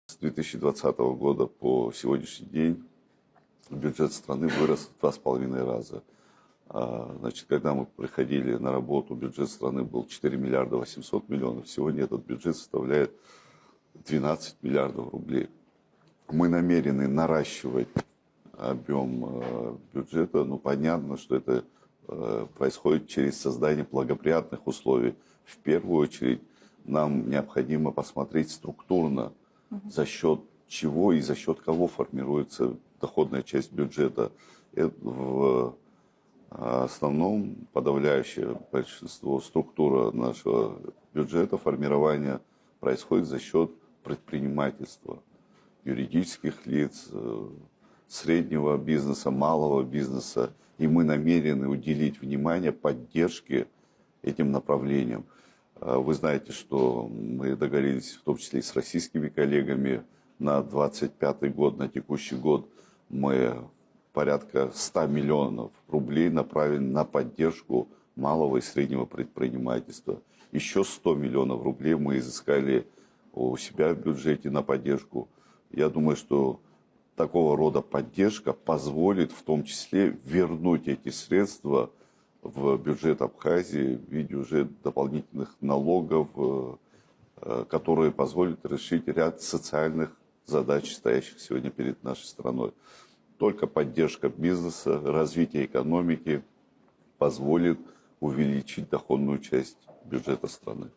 С 2020 года по сегодняшний день бюджет страны вырос в 2,5 раза. Значит, когда мы приходили на работу, бюджет страны был 4 миллиарда 800 миллионов. Сегодня этот бюджет составляет 12 миллиардов рублей. Мы намерены наращивать объем бюджета. Ну, понятно, что это происходит через создание благоприятных условий. В первую очередь нам необходимо посмотреть структурно, за счет чего и за счет кого формируется доходная часть бюджета. Это в основном подавляющее большинство структура нашего бюджета, формирования происходит за счет предпринимательства, юридических лиц, среднего бизнеса, малого бизнеса. И мы намерены уделить внимание поддержке этим направлениям. Вы знаете, что мы договорились, в том числе и с российскими коллегами, на 2025 год, на текущий год мы порядка 100 миллионов рублей направили на поддержку малого и среднего предпринимательства. Еще 100 миллионов рублей мы изыскали у себя в бюджете на поддержку. Я думаю, что такого рода поддержка позволит в том числе вернуть эти средства в бюджет Абхазии в виде уже дополнительных налогов, которые позволят решить ряд социальных задач, стоящих сегодня перед нашей страной. Только поддержка бизнеса, развитие экономики позволит увеличить доходную часть бюджета страны.